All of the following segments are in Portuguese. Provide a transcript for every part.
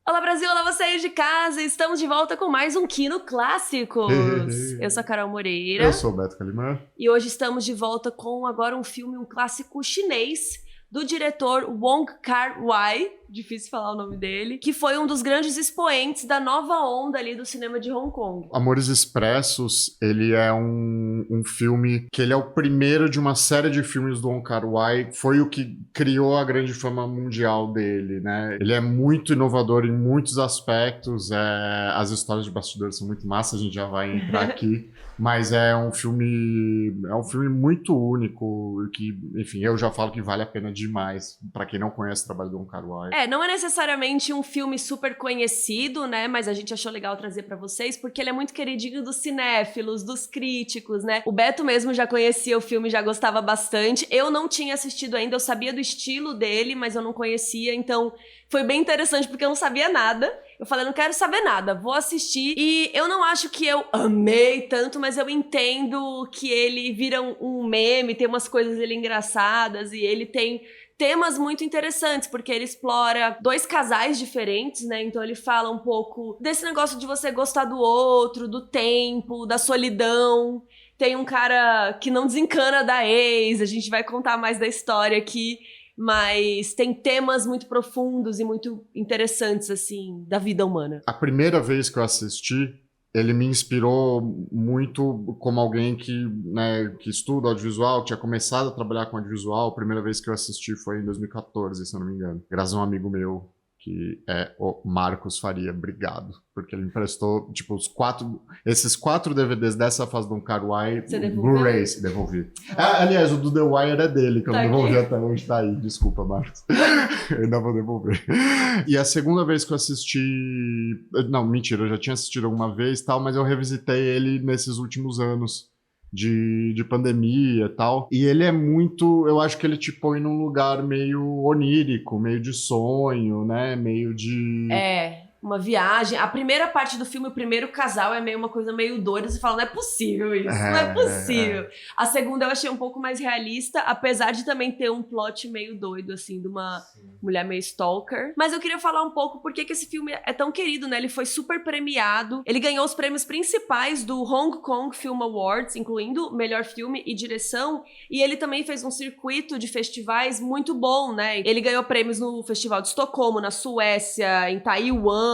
Olá Brasil, olá vocês de casa, estamos de volta com mais um Kino Clássicos. Eu sou a Carol Moreira. Eu sou o Beto Calimã. E hoje estamos de volta com agora um filme, um clássico chinês, do diretor Wong Kar-wai, difícil falar o nome dele, que foi um dos grandes expoentes da nova onda ali do cinema de Hong Kong. Amores Expressos, ele é um filme que ele é o primeiro de uma série de filmes do Wong Kar-wai, foi o que criou a grande fama mundial dele, né? Ele é muito inovador em muitos aspectos, as histórias de bastidores são muito massas, a gente já vai entrar aqui, mas é um filme muito único, que, enfim, eu já falo que vale a pena demais, pra quem não conhece o trabalho do Wong Kar-wai. Não é necessariamente um filme super conhecido, né? Mas a gente achou legal trazer pra vocês, porque ele é muito queridinho dos cinéfilos, dos críticos, né? O Beto mesmo já conhecia o filme, já gostava bastante. Eu não tinha assistido ainda, eu sabia do estilo dele, mas eu não conhecia, então foi bem interessante, porque eu não sabia nada. Eu falei, não quero saber nada, vou assistir. E eu não acho que eu amei tanto, mas eu entendo que ele vira um meme, tem umas coisas dele engraçadas, e ele tem temas muito interessantes, porque ele explora dois casais diferentes, né? Então ele fala um pouco desse negócio de você gostar do outro, do tempo, da solidão. Tem um cara que não desencana da ex, a gente vai contar mais da história aqui, mas tem temas muito profundos e muito interessantes, assim, da vida humana. A primeira vez que eu assisti, ele me inspirou muito como alguém que, né, que estuda audiovisual, que tinha começado a trabalhar com audiovisual. A primeira vez que eu assisti foi em 2014, se eu não me engano. Graças a um amigo meu, que é o Marcos Faria. Obrigado. Porque ele me emprestou, tipo, esses 4 DVDs dessa fase do Wong Kar-wai, Blu-rays, devolvi. Aliás, o do The Wire é dele, que eu não devolvi até hoje, tá aí. Desculpa, Marcos. Eu ainda vou devolver. E a segunda vez que eu assisti... Não, mentira, eu já tinha assistido alguma vez, tal, mas eu revisitei ele nesses últimos anos de pandemia e tal. E ele é muito... Eu acho que ele te põe num lugar meio onírico, meio de sonho, né? Meio de... Uma viagem. A primeira parte do filme, o primeiro casal é meio uma coisa meio doida. Você fala, não é possível isso, não é possível. A segunda eu achei um pouco mais realista, apesar de também ter um plot meio doido, assim, de uma mulher meio stalker. Mas eu queria falar um pouco por que esse filme é tão querido, né? Ele foi super premiado. Ele ganhou os prêmios principais do Hong Kong Film Awards, incluindo melhor filme e direção. E ele também fez um circuito de festivais muito bom, né? Ele ganhou prêmios no Festival de Estocolmo, na Suécia, em Taiwan.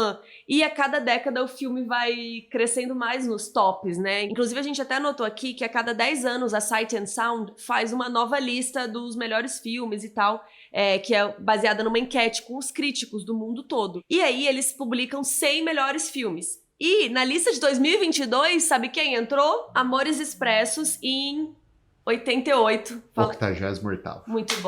E a cada década o filme vai crescendo mais nos tops, né? Inclusive a gente até notou aqui que a cada 10 anos a Sight and Sound faz uma nova lista dos melhores filmes e tal, que é baseada numa enquete com os críticos do mundo todo. E aí eles publicam 100 melhores filmes. E na lista de 2022, sabe quem entrou? Amores Expressos em 88. 88º. Muito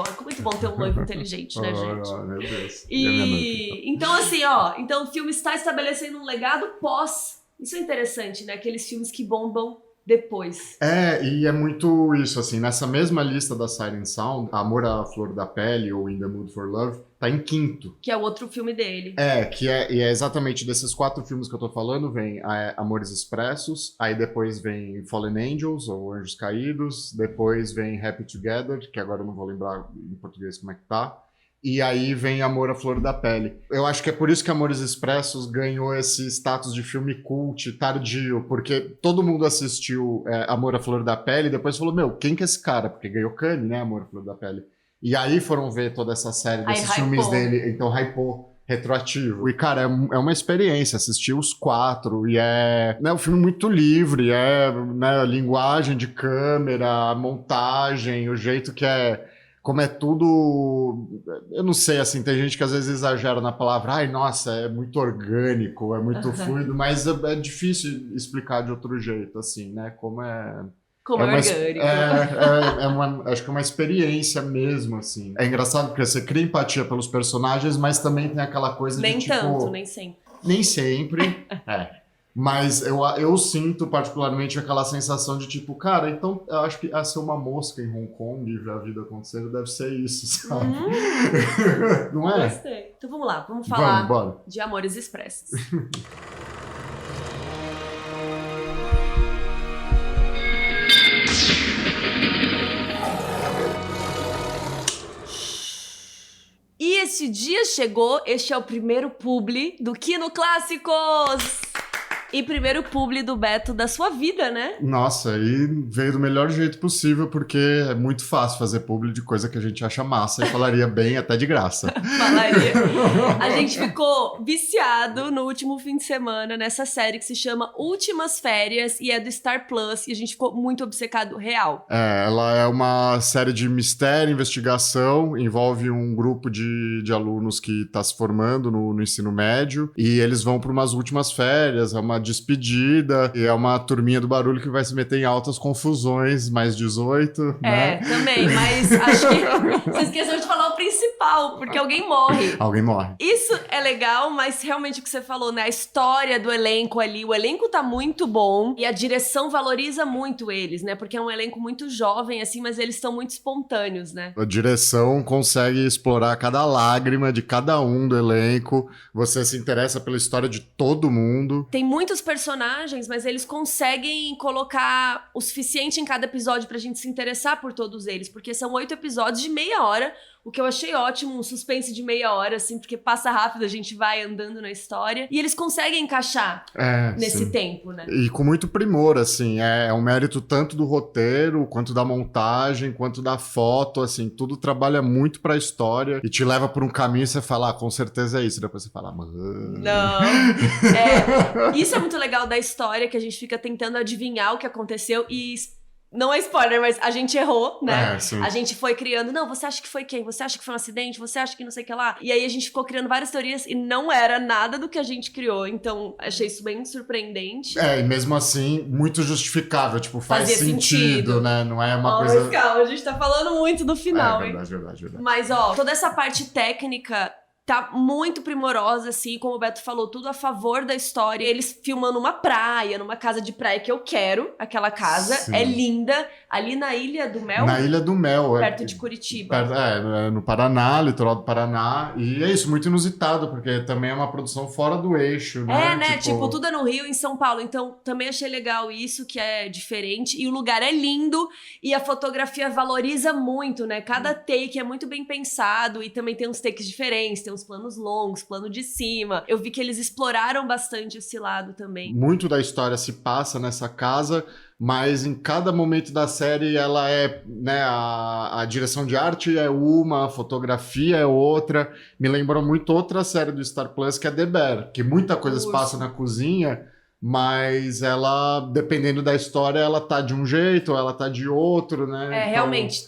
bom ter um noivo inteligente, né, gente? Meu Deus. Então, assim, então o filme está estabelecendo um legado pós. Isso é interessante, né? Aqueles filmes que bombam depois. E é muito isso, assim, nessa mesma lista da Sight & Sound, Amor à Flor da Pele, ou In the Mood for Love, tá em 5º. Que é o outro filme dele. E é exatamente desses 4 filmes que eu tô falando, vem Amores Expressos, aí depois vem Fallen Angels, ou Anjos Caídos, depois vem Happy Together, que agora eu não vou lembrar em português como é que tá, e aí vem Amor à Flor da Pele. Eu acho que é por isso que Amores Expressos ganhou esse status de filme cult tardio, porque todo mundo assistiu Amor à Flor da Pele e depois falou, meu, quem que é esse cara? Porque ganhou Cannes, né, Amor à Flor da Pele. E aí foram ver toda essa série desses filmes dele, então hypou retroativo. E, cara, é uma experiência assistir os 4, e é um filme muito livre, né, a linguagem de câmera, a montagem, o jeito que como é tudo, eu não sei, assim, tem gente que às vezes exagera na palavra, ai, nossa, é muito orgânico, é muito fluido, mas é difícil explicar de outro jeito, assim, né, como é orgânico. Acho que é uma experiência mesmo, assim. É engraçado porque você cria empatia pelos personagens, mas também tem aquela coisa nem de, tipo... tanto, nem sempre. Nem sempre, Mas eu sinto particularmente aquela sensação de tipo, cara, então eu acho que ser uma mosca em Hong Kong e ver a vida acontecer deve ser isso, sabe? Não é? Gostei. Então vamos lá, vamos falar de Amores Expressos. E esse dia chegou, este é o primeiro publi do Kino Clássicos! E primeiro publi do Beto da sua vida, né? Nossa, e veio do melhor jeito possível, porque é muito fácil fazer publi de coisa que a gente acha massa e falaria bem até de graça. Falaria. A gente ficou viciado no último fim de semana nessa série que se chama Últimas Férias e é do Star Plus e a gente ficou muito obcecado real. Ela é uma série de mistério, investigação, envolve um grupo de alunos que está se formando no ensino médio e eles vão para umas últimas férias, é uma despedida e é uma turminha do barulho que vai se meter em altas confusões, mais 18, né? Também, mas acho que você esqueceu de falar o principal, porque alguém morre. Alguém morre. Isso é legal, mas realmente o que você falou, né? A história do elenco ali, o elenco tá muito bom e a direção valoriza muito eles, né? Porque é um elenco muito jovem, assim, mas eles estão muito espontâneos, né? A direção consegue explorar cada lágrima de cada um do elenco, você se interessa pela história de todo mundo. Tem muitos personagens, mas eles conseguem colocar o suficiente em cada episódio pra gente se interessar por todos eles, porque são 8 episódios de meia hora, o que eu achei ótimo, um suspense de meia hora, assim, porque passa rápido, a gente vai andando na história, e eles conseguem encaixar nesse tempo, né? E com muito primor, assim, é um mérito tanto do roteiro, quanto da montagem, quanto da foto, assim, tudo trabalha muito pra história e te leva por um caminho e você fala, com certeza é isso, depois você fala, mano... Não. Isso é muito legal da história, que a gente fica tentando adivinhar o que aconteceu e... Não é spoiler, mas a gente errou, né? A gente foi criando, não, você acha que foi quem? Você acha que foi um acidente? Você acha que não sei o que lá? E aí a gente ficou criando várias teorias e não era nada do que a gente criou. Então, achei isso bem surpreendente. E mesmo assim, muito justificável. Tipo, faz sentido, né? Não é uma coisa... Mas calma, a gente tá falando muito do final, hein? Verdade. Mas, toda essa parte técnica... Tá muito primorosa, assim, como o Beto falou, tudo a favor da história. Eles filmando uma praia, numa casa de praia que eu quero, aquela casa. Sim. É linda, ali na Ilha do Mel. Na Ilha do Mel. Perto de Curitiba. No Paraná, litoral do Paraná. E é isso, muito inusitado, porque também é uma produção fora do eixo, né? Tipo, tudo é no Rio e em São Paulo. Então, também achei legal isso, que é diferente. E o lugar é lindo e a fotografia valoriza muito, né? Cada take é muito bem pensado e também tem uns takes diferentes, tem uns planos longos, plano de cima. Eu vi que eles exploraram bastante esse lado também. Muito da história se passa nessa casa, mas em cada momento da série ela é, né, a direção de arte é uma, a fotografia é outra. Me lembrou muito outra série do Star Plus, que é The Bear, que muita coisa se passa na cozinha, mas ela, dependendo da história, ela tá de um jeito, ou ela tá de outro, né? Então... Realmente,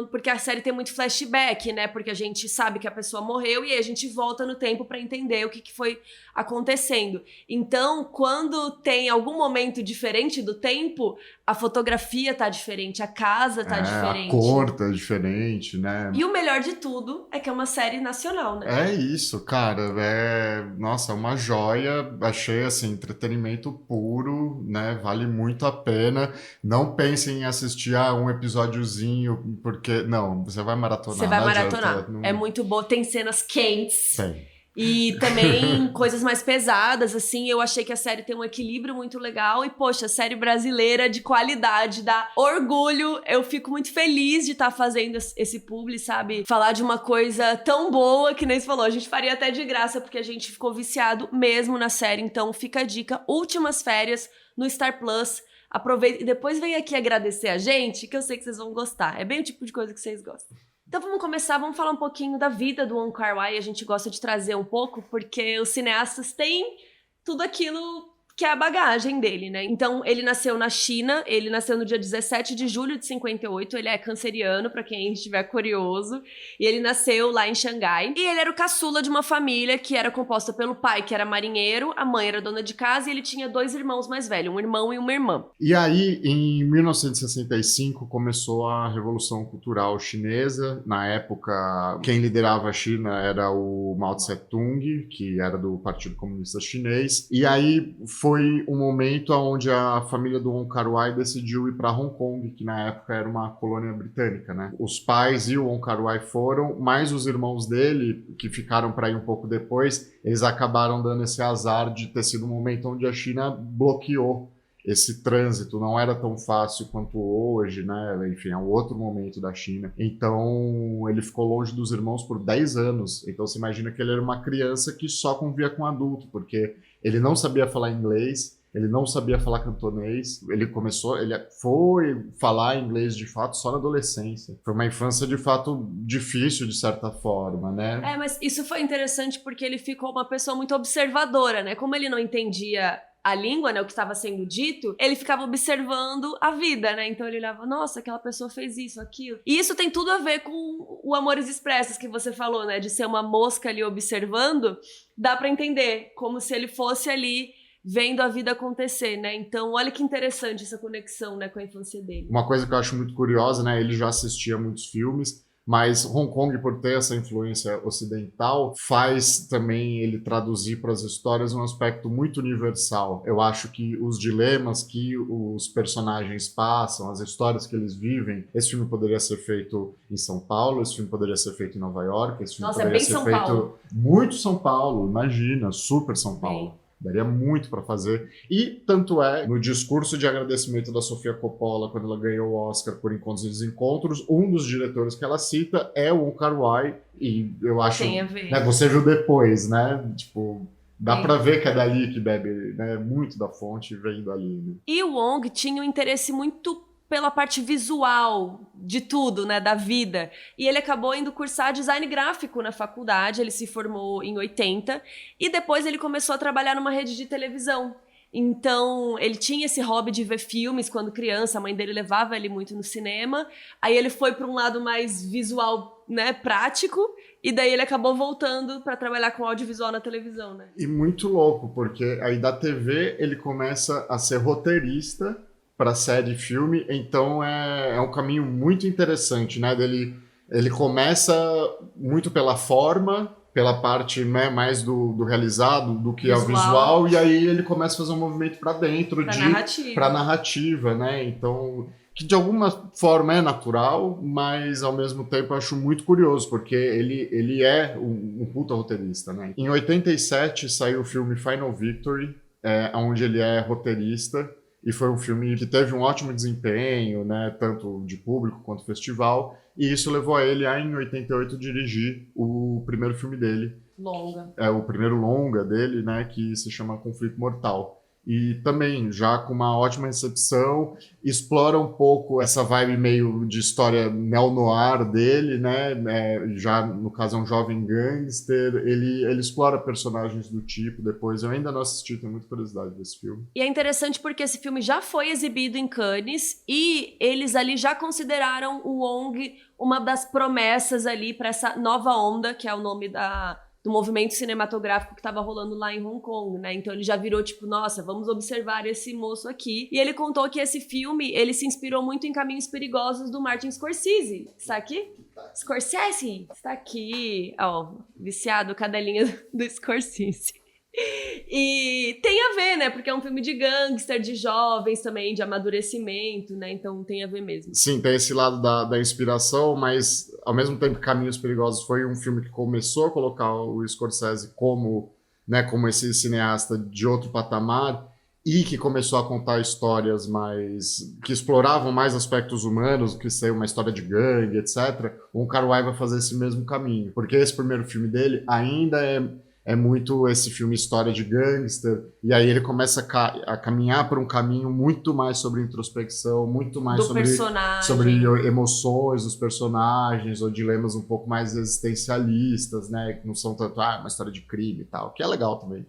porque a série tem muito flashback, né? Porque a gente sabe que a pessoa morreu e aí a gente volta no tempo pra entender o que foi acontecendo. Então, quando tem algum momento diferente do tempo, a fotografia tá diferente, a casa tá diferente. A cor tá diferente, né? E o melhor de tudo é que é uma série nacional, né? É isso, cara. Nossa, é uma joia. Achei, assim, entretenimento puro, né? Vale muito a pena. Não pensem em assistir um episódiozinho, porque... Não, você vai maratonar. Você vai maratonar. É muito boa. Tem cenas quentes. Sim. E também coisas mais pesadas, assim. Eu achei que a série tem um equilíbrio muito legal. E, poxa, série brasileira de qualidade, dá orgulho. Eu fico muito feliz de estar fazendo esse publi, sabe? Falar de uma coisa tão boa que nem você falou. A gente faria até de graça, porque a gente ficou viciado mesmo na série. Então, fica a dica. Últimas Férias no Star Plus. Aproveita e depois vem aqui agradecer a gente, que eu sei que vocês vão gostar. É bem o tipo de coisa que vocês gostam. Então vamos começar, vamos falar um pouquinho da vida do Wong Kar-wai. A gente gosta de trazer um pouco, porque os cineastas têm tudo aquilo que é a bagagem dele, né? Então, ele nasceu na China, ele nasceu no dia 17 de julho de 58, ele é canceriano, pra quem estiver curioso, e ele nasceu lá em Xangai. E ele era o caçula de uma família que era composta pelo pai, que era marinheiro, a mãe era dona de casa, e ele tinha 2 irmãos mais velhos, um irmão e uma irmã. E aí, em 1965, começou a Revolução Cultural Chinesa. Na época, quem liderava a China era o Mao Tse-tung, que era do Partido Comunista Chinês. E aí, foi um momento onde a família do Wong Kar-wai decidiu ir para Hong Kong, que na época era uma colônia britânica, né? Os pais e o Wong Kar-wai foram, mas os irmãos dele, que ficaram para ir um pouco depois, eles acabaram dando esse azar de ter sido um momento onde a China bloqueou esse trânsito não era tão fácil quanto hoje, né? Enfim, é um outro momento da China. Então, ele ficou longe dos irmãos por 10 anos. Então, você imagina que ele era uma criança que só convivia com adulto, porque ele não sabia falar inglês, ele não sabia falar cantonês, ele foi falar inglês de fato só na adolescência. Foi uma infância de fato difícil, de certa forma, né? Mas isso foi interessante porque ele ficou uma pessoa muito observadora, né? Como ele não entendia a língua, né, o que estava sendo dito, ele ficava observando a vida, né? Então ele olhava, nossa, aquela pessoa fez isso, aquilo. E isso tem tudo a ver com o Amores Expressos que você falou, né? De ser uma mosca ali observando, dá pra entender, como se ele fosse ali vendo a vida acontecer, né? Então, olha que interessante essa conexão, né, com a infância dele. Uma coisa que eu acho muito curiosa, né? Ele já assistia muitos filmes, mas Hong Kong, por ter essa influência ocidental, faz também ele traduzir para as histórias um aspecto muito universal. Eu acho que os dilemas que os personagens passam, as histórias que eles vivem, esse filme poderia ser feito em São Paulo, esse filme poderia ser feito em Nova York, esse filme Nossa, poderia bem ser São feito Paulo. muito São Paulo, imagina, super São Paulo. Bem. Daria muito para fazer. E tanto é, no discurso de agradecimento da Sofia Coppola, quando ela ganhou o Oscar por Encontros e Desencontros, um dos diretores que ela cita é o Wong Kar-wai. E eu acho... Tem a ver. Né, você viu depois, né? Tipo, dá para ver que é dali que bebe, né? Muito da fonte vem dali. Né? E o Wong tinha um interesse muito pela parte visual de tudo, né, da vida. E ele acabou indo cursar design gráfico na faculdade, ele se formou em 80, e depois ele começou a trabalhar numa rede de televisão. Então, ele tinha esse hobby de ver filmes quando criança, a mãe dele levava ele muito no cinema, aí ele foi para um lado mais visual, né, prático, e daí ele acabou voltando para trabalhar com audiovisual na televisão, né? E muito louco, porque aí da TV ele começa a ser roteirista para série e filme, então é um caminho muito interessante, né? Ele começa muito pela forma, pela parte, né, mais do realizado do que é o visual, e aí ele começa a fazer um movimento para dentro, para narrativa, né? Então, que de alguma forma é natural, mas ao mesmo tempo eu acho muito curioso, porque ele é um puta roteirista, né? Em 87 saiu o filme Final Victory, onde ele é roteirista. E foi um filme que teve um ótimo desempenho, né, tanto de público quanto festival, e isso levou a ele a, em 88, dirigir o primeiro filme dele. Longa. O primeiro longa dele, né, que se chama Conflito Mortal. E também, já com uma ótima recepção, explora um pouco essa vibe meio de história neo-noir dele, né? Já, no caso, é um jovem gangster. Ele explora personagens do tipo depois. Eu ainda não assisti, tenho muita curiosidade desse filme. E é interessante porque esse filme já foi exibido em Cannes e eles ali já consideraram o Wong uma das promessas ali para essa nova onda, que é o nome do movimento cinematográfico que estava rolando lá em Hong Kong, né? Então ele já virou tipo, nossa, vamos observar esse moço aqui. E ele contou que esse filme, ele se inspirou muito em Caminhos Perigosos do Martin Scorsese. Está aqui? Scorsese! Está aqui. Ó, viciado, cadelinha do Scorsese. E tem a ver, né? Porque é um filme de gangster, de jovens também, de amadurecimento, né? Então tem a ver mesmo. Sim, tem esse lado da inspiração, mas ao mesmo tempo Caminhos Perigosos foi um filme que começou a colocar o Scorsese como, né, como esse cineasta de outro patamar e que começou a contar histórias mais que exploravam mais aspectos humanos, que ser uma história de gangue, etc. O Kar-wai vai fazer esse mesmo caminho, porque esse primeiro filme dele ainda é muito esse filme história de gangster, e aí ele começa a caminhar por um caminho muito mais sobre introspecção, muito mais sobre emoções dos personagens, ou dilemas um pouco mais existencialistas, né, que não são tanto uma história de crime e tal, que é legal também.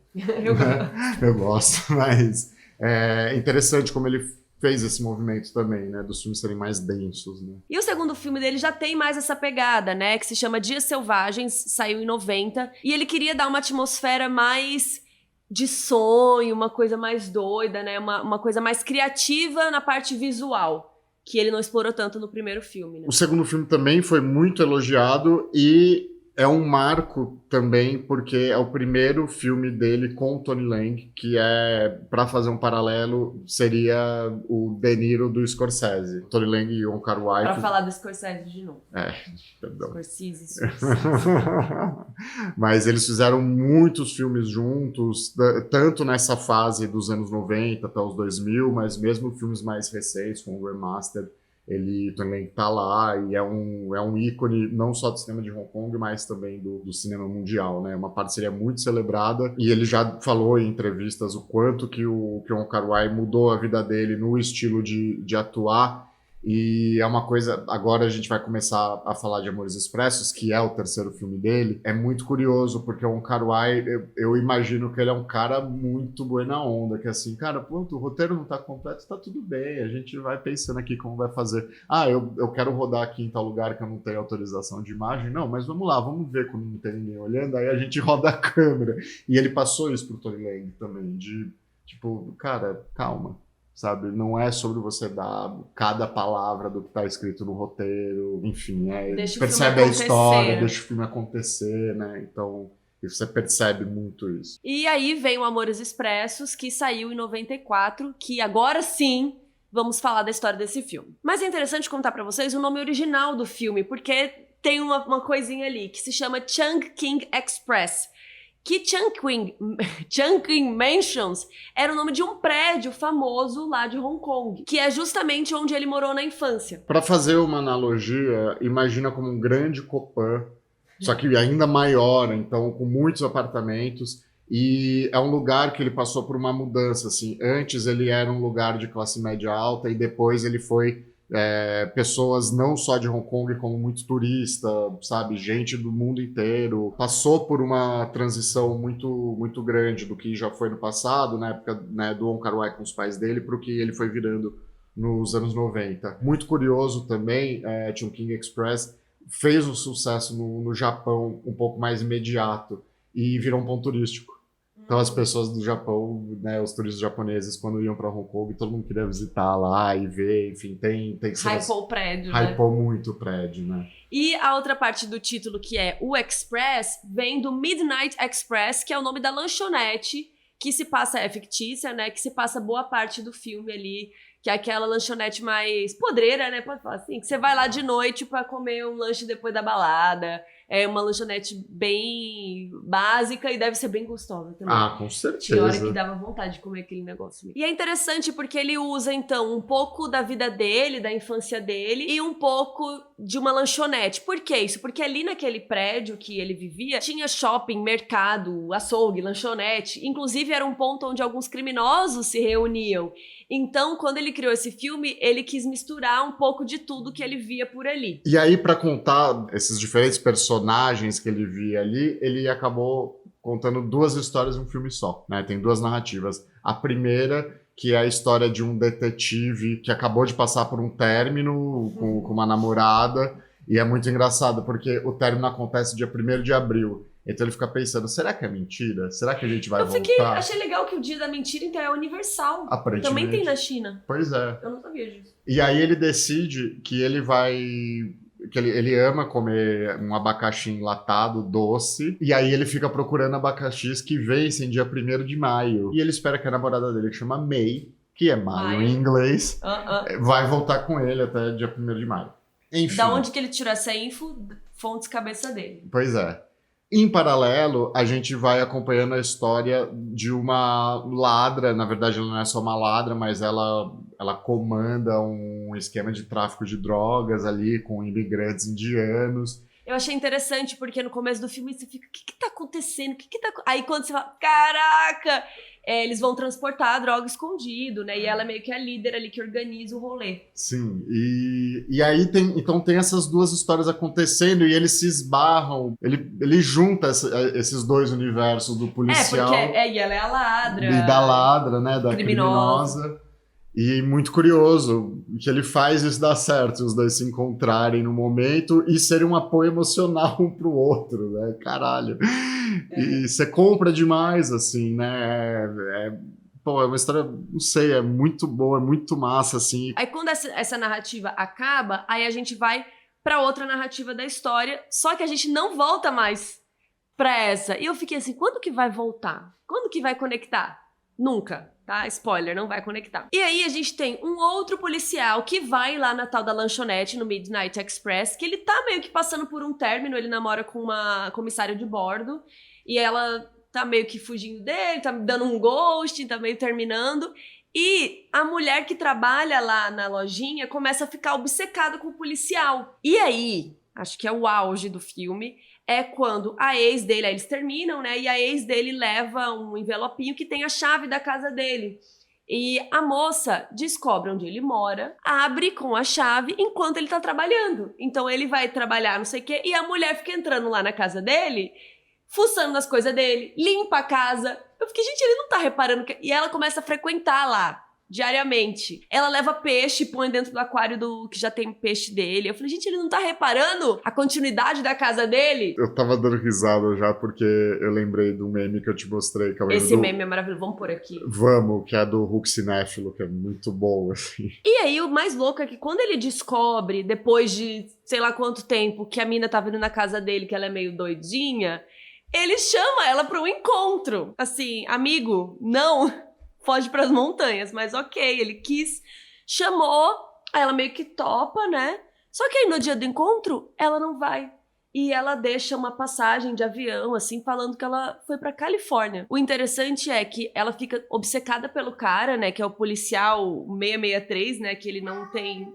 Eu gosto, mas é interessante como ele fez esse movimento também, né, dos filmes serem mais densos, né. E o segundo filme dele já tem mais essa pegada, né, que se chama Dias Selvagens, saiu em 90, e ele queria dar uma atmosfera mais de sonho, uma coisa mais doida, né, uma coisa mais criativa na parte visual, que ele não explorou tanto no primeiro filme, né. O segundo filme também foi muito elogiado e é um marco também porque é o primeiro filme dele com o Tony Leung, que para fazer um paralelo, seria o De Niro do Scorsese. Tony Leung e Wong Kar-wai. Pra falar do Scorsese de novo. Perdão. Scorsese. Mas eles fizeram muitos filmes juntos, tanto nessa fase dos anos 90 até os 2000, mas mesmo filmes mais recentes, como o Remastered, ele também tá lá e é um ícone não só do cinema de Hong Kong, mas também do cinema mundial, né? Uma parceria muito celebrada, e ele já falou em entrevistas o quanto que o Wong Kar-wai mudou a vida dele no estilo de atuar. E é uma coisa, agora a gente vai começar a falar de Amores Expressos, que é o terceiro filme dele. É muito curioso, porque o Wong Kar-wai, eu imagino que ele é um cara muito buena onda, que assim, cara, pronto, o roteiro não tá completo, tá tudo bem, a gente vai pensando aqui como vai fazer. Ah, eu quero rodar aqui em tal lugar que eu não tenho autorização de imagem. Não, mas vamos lá, vamos ver quando não tem ninguém olhando, aí a gente roda a câmera. E ele passou isso pro Tony Leung também, de tipo, cara, calma. Sabe, não é sobre você dar cada palavra do que está escrito no roteiro, enfim, percebe a história, deixa o filme acontecer, né? Então, você percebe muito isso. E aí vem o Amores Expressos, que saiu em 94, que agora sim vamos falar da história desse filme. Mas é interessante contar pra vocês o nome original do filme, porque tem uma coisinha ali, que se chama Chungking Express. Que Chungking Mansions era o nome de um prédio famoso lá de Hong Kong, que é justamente onde ele morou na infância. Para fazer uma analogia, imagina como um grande Copan, só que ainda maior, então com muitos apartamentos, e é um lugar que ele passou por uma mudança, assim. Antes ele era um lugar de classe média alta e depois ele foi pessoas não só de Hong Kong, como muito turista, sabe, gente do mundo inteiro, passou por uma transição muito, muito grande do que já foi no passado, na época, né, do Wong Kar-wai com os pais dele, para o que ele foi virando nos anos 90. Muito curioso também, Chungking Express fez um sucesso no Japão um pouco mais imediato e virou um ponto turístico. Então as pessoas do Japão, né, os turistas japoneses, quando iam para Hong Kong, todo mundo queria visitar lá e ver, enfim, tem Hypou o prédio, Hypou muito o prédio, né? E a outra parte do título, que é o Express, vem do Midnight Express, que é o nome da lanchonete, que se passa, é fictícia, né, que se passa boa parte do filme ali, que é aquela lanchonete mais podreira, né, pode falar assim, que você vai lá de noite para comer um lanche depois da balada. É uma lanchonete bem básica e deve ser bem gostosa também. Ah, com certeza. Tinha hora que dava vontade de comer aquele negócio mesmo. E é interessante porque ele usa, então, um pouco da vida dele, da infância dele, e um pouco de uma lanchonete. Por que isso? Porque ali naquele prédio que ele vivia, tinha shopping, mercado, açougue, lanchonete. Inclusive, era um ponto onde alguns criminosos se reuniam. Então, quando ele criou esse filme, ele quis misturar um pouco de tudo que ele via por ali. E aí, para contar esses diferentes personagens que ele via ali, ele acabou contando duas histórias em um filme só, né? Tem duas narrativas. A primeira, que é a história de um detetive que acabou de passar por um término com uma namorada, e é muito engraçado, porque o término acontece dia 1º de abril. Então ele fica pensando, será que é mentira? Será que a gente vai voltar? Achei legal que o dia da mentira, então, é universal. Aparentemente. Também tem na China. Pois é. Eu não sabia disso. E aí ele decide que ele vai... que ele ama comer um abacaxi enlatado, doce, e aí ele fica procurando abacaxis que vencem dia 1º de maio. E ele espera que a namorada dele, que chama May, que é maio em inglês, vai voltar com ele até dia 1º de maio. Enfim. Da onde que ele tirou essa info? Fontes cabeça dele. Pois é. Em paralelo, a gente vai acompanhando a história de uma ladra. Na verdade, ela não é só uma ladra, mas ela comanda um esquema de tráfico de drogas ali com imigrantes indianos. Eu achei interessante, porque no começo do filme você fica, o que tá acontecendo? Aí quando você fala, caraca! Eles vão transportar droga escondido, né? E ela é meio que a líder ali que organiza o rolê. Sim, e aí tem essas duas histórias acontecendo e eles se esbarram. Ele junta esses dois universos do policial. E ela é a ladra. E da ladra, né? Da criminosa. E muito curioso que ele faz isso dar certo, os dois se encontrarem no momento e serem um apoio emocional um pro outro, né? Caralho. E você compra demais, assim, né? É uma história, não sei, é muito boa, é muito massa, assim. Aí quando essa narrativa acaba, aí a gente vai pra outra narrativa da história, só que a gente não volta mais pra essa. E eu fiquei assim, quando que vai voltar? Quando que vai conectar? Nunca, tá? Spoiler, não vai conectar. E aí a gente tem um outro policial que vai lá na tal da lanchonete, no Midnight Express, que ele tá meio que passando por um término, ele namora com uma comissária de bordo, e ela tá meio que fugindo dele, tá dando um ghosting, tá meio terminando. E a mulher que trabalha lá na lojinha começa a ficar obcecada com o policial. E aí, acho que é o auge do filme, é quando a ex dele, aí eles terminam, né? E a ex dele leva um envelopinho que tem a chave da casa dele. E a moça descobre onde ele mora, abre com a chave enquanto ele tá trabalhando. Então ele vai trabalhar, não sei o quê, e a mulher fica entrando lá na casa dele, fuçando nas coisas dele, limpa a casa. Eu fiquei, gente, ele não tá reparando. E ela começa a frequentar lá, diariamente. Ela leva peixe, põe dentro do aquário do que já tem peixe dele. Eu falei, gente, ele não tá reparando a continuidade da casa dele? Eu tava dando risada já, porque eu lembrei do meme que eu te mostrei. Que é o Esse meme é maravilhoso, vamos por aqui. Vamos, que é do Hulk cinéfilo, que é muito bom, assim. E aí, o mais louco é que quando ele descobre, depois de sei lá quanto tempo, que a mina tá vindo na casa dele, que ela é meio doidinha, ele chama ela pra um encontro. Assim, amigo, não foge pras montanhas, mas ok, ele quis, chamou, aí ela meio que topa, né? Só que aí no dia do encontro, ela não vai. E ela deixa uma passagem de avião, assim, falando que ela foi pra Califórnia. O interessante é que ela fica obcecada pelo cara, né? Que é o policial 663, né? Que ele não tem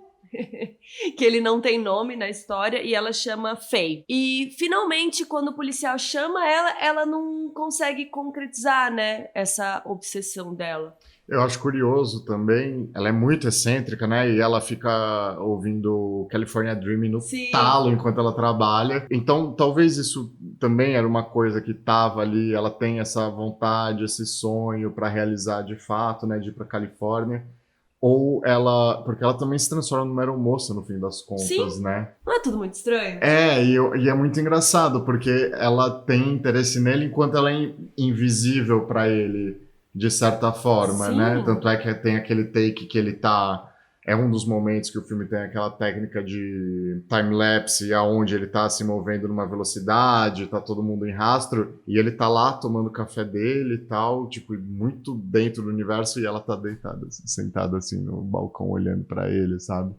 que ele não tem nome na história, e ela chama Faye. E finalmente, quando o policial chama ela, ela não consegue concretizar, né, essa obsessão dela. Eu acho curioso também, ela é muito excêntrica, né? E ela fica ouvindo California Dreaming no Sim. talo enquanto ela trabalha. Então, talvez isso também era uma coisa que tava ali. Ela tem essa vontade, esse sonho para realizar de fato, né? De ir pra Califórnia. Ou ela... Porque ela também se transforma numa aeromoça no fim das contas, Sim. né? Não é tudo muito estranho? E é muito engraçado, porque ela tem interesse nele enquanto ela é invisível para ele, de certa forma, Sim. né? Tanto é que tem aquele take que ele tá... É um dos momentos que o filme tem aquela técnica de time-lapse, aonde ele tá se movendo numa velocidade, tá todo mundo em rastro, e ele tá lá tomando o café dele e tal, tipo, muito dentro do universo, e ela tá deitada, assim, sentada assim no balcão olhando para ele, sabe?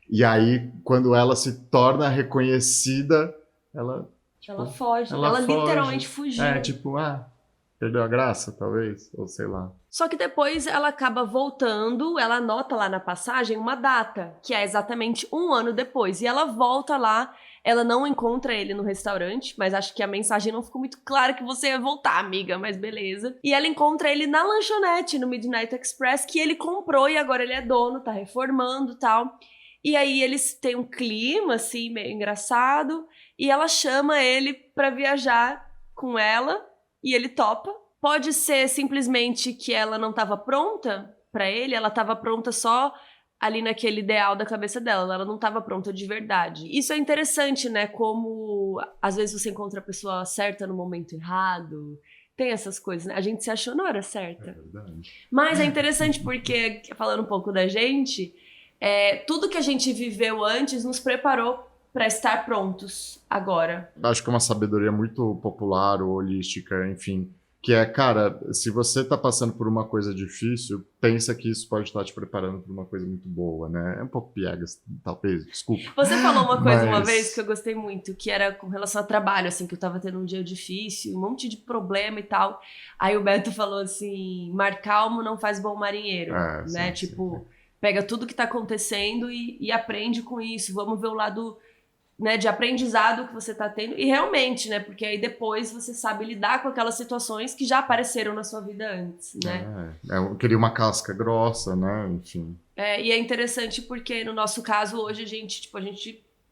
E aí, quando ela se torna reconhecida, ela... Tipo, ela foge. ela Ela foge. literalmente fugiu. Tipo, perdeu a graça, talvez, ou sei lá. Só que depois ela acaba voltando, ela anota lá na passagem uma data, que é exatamente 1 ano depois. E ela volta lá, ela não encontra ele no restaurante, mas acho que a mensagem não ficou muito clara que você ia voltar, amiga, mas beleza. E ela encontra ele na lanchonete, no Midnight Express, que ele comprou e agora ele é dono, tá reformando e tal. E aí eles têm um clima, assim, meio engraçado, e ela chama ele pra viajar com ela, e ele topa. Pode ser simplesmente que ela não estava pronta pra ele, ela estava pronta só ali naquele ideal da cabeça dela, ela não estava pronta de verdade. Isso é interessante, né? Como às vezes você encontra a pessoa certa no momento errado. Tem essas coisas, né? A gente se achou na hora certa. É verdade. Mas é interessante porque, falando um pouco da gente, tudo que a gente viveu antes nos preparou para estar prontos agora. Acho que é uma sabedoria muito popular ou holística, enfim. Que é, cara, se você tá passando por uma coisa difícil, pensa que isso pode estar te preparando para uma coisa muito boa, né? É um pouco piegas, talvez, desculpa. Você falou uma coisa uma vez que eu gostei muito, que era com relação ao trabalho, assim, que eu tava tendo um dia difícil, um monte de problema e tal. Aí o Beto falou assim, mar calmo não faz bom marinheiro, né? Sim, tipo, pega tudo que tá acontecendo e aprende com isso, vamos ver o lado... né, de aprendizado que você tá tendo, e realmente, né, porque aí depois você sabe lidar com aquelas situações que já apareceram na sua vida antes, né. Eu queria uma casca grossa, né, enfim. E é interessante porque no nosso caso hoje a gente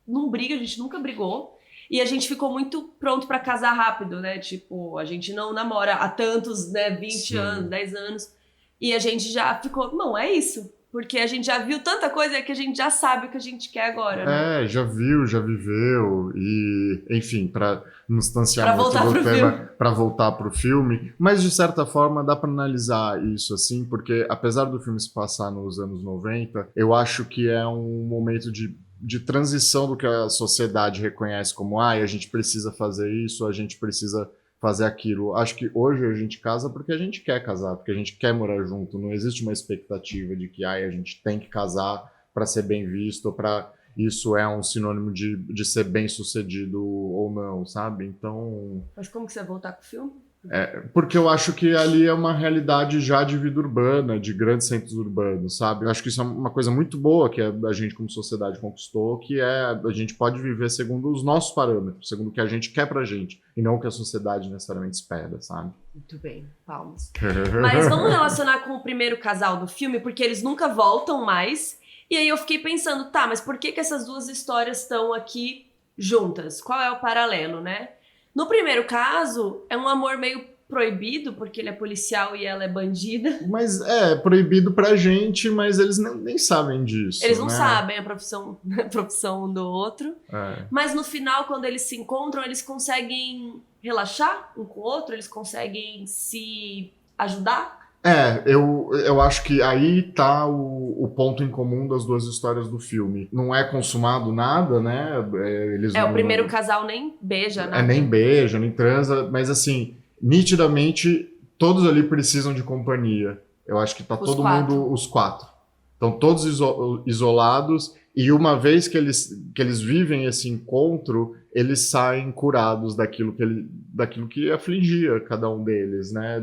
não briga, a gente nunca brigou, e a gente ficou muito pronto pra casar rápido, né, tipo, a gente não namora há tantos, né, 20 Sim. anos, 10 anos, e a gente já ficou, não, é isso. Porque a gente já viu tanta coisa que a gente já sabe o que a gente quer agora, né? Já viu, já viveu, e, enfim, para não distanciar Pra muito voltar do pro tema, filme. para voltar pro filme, mas de certa forma dá para analisar isso, assim, porque apesar do filme se passar nos anos 90, eu acho que é um momento de transição do que a sociedade reconhece como, a gente precisa fazer isso, a gente precisa fazer aquilo. Acho que hoje a gente casa porque a gente quer casar, porque a gente quer morar junto. Não existe uma expectativa de que a gente tem que casar para ser bem visto, para isso é um sinônimo de ser bem sucedido ou não, sabe? Então. Mas como que você vai voltar com o filme? Porque eu acho que ali é uma realidade já de vida urbana, de grandes centros urbanos, sabe? Eu acho que isso é uma coisa muito boa que a gente como sociedade conquistou, que é a gente pode viver segundo os nossos parâmetros, segundo o que a gente quer pra gente, e não o que a sociedade necessariamente espera, sabe? Muito bem, palmas. Mas vamos relacionar com o primeiro casal do filme, porque eles nunca voltam mais. E aí eu fiquei pensando, tá, mas por que essas duas histórias estão aqui juntas? Qual é o paralelo, né? No primeiro caso, é um amor meio proibido, porque ele é policial e ela é bandida. Mas é proibido pra gente, mas eles nem sabem disso. Eles não né? sabem a profissão um do outro. Mas no final, quando eles se encontram, eles conseguem relaxar um com o outro, eles conseguem se ajudar. Eu acho que aí tá o ponto em comum das duas histórias do filme. Não é consumado nada, né? O primeiro casal nem beija, né? Nem beija, nem transa, mas assim, nitidamente, todos ali precisam de companhia. Eu acho que tá todo mundo, os quatro. Estão todos isolados, e uma vez que eles vivem esse encontro, eles saem curados daquilo que afligia cada um deles, né?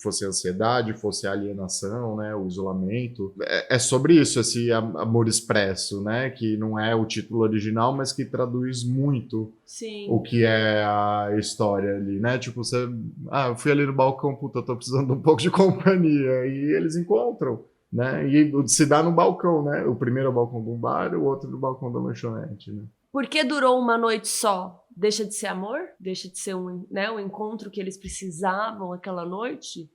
Fosse a ansiedade, fosse a alienação, né? O isolamento. É sobre isso, esse amor expresso, né? Que não é o título original, mas que traduz muito o que é a história ali, né? Tipo, eu fui ali no balcão, puta, tô precisando de um pouco de companhia, e eles encontram. Né? E se dá no balcão, né? O primeiro é o balcão de um bar, o outro no balcão da lanchonete, né? Por que durou uma noite só? Deixa de ser amor? Deixa de ser um encontro que eles precisavam aquela noite?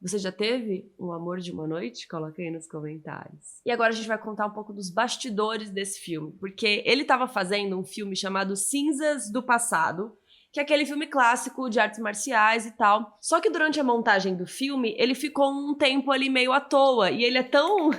Você já teve um amor de uma noite? Coloca aí nos comentários. E agora a gente vai contar um pouco dos bastidores desse filme, porque ele estava fazendo um filme chamado Cinzas do Passado, que é aquele filme clássico de artes marciais e tal. Só que durante a montagem do filme, ele ficou um tempo ali meio à toa. E ele é tão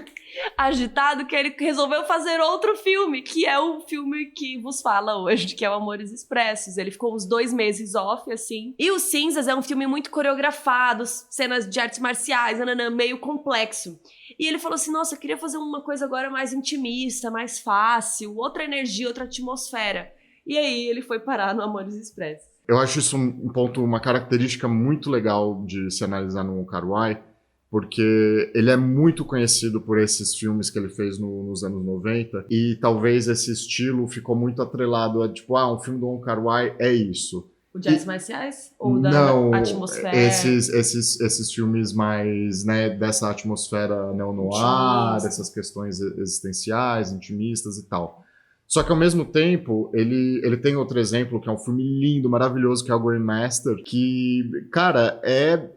agitado que ele resolveu fazer outro filme, que é o filme que vos fala hoje, que é o Amores Expressos. Ele ficou uns 2 meses off, assim. E o Cinzas é um filme muito coreografado, cenas de artes marciais, meio complexo. E ele falou assim, nossa, eu queria fazer uma coisa agora mais intimista, mais fácil, outra energia, outra atmosfera. E aí ele foi parar no Amores Expressos. Eu acho isso um ponto, uma característica muito legal de se analisar no Wong Kar-wai, porque ele é muito conhecido por esses filmes que ele fez nos anos 90, e talvez esse estilo ficou muito atrelado a, tipo, um filme do Wong Kar-wai é isso. O de artes marciais? Ou não, da atmosfera? Esses filmes mais, né, dessa atmosfera neo-noir, essas questões existenciais, intimistas e tal. Só que ao mesmo tempo, ele tem outro exemplo, que é um filme lindo, maravilhoso, que é o Grandmaster, que, cara, é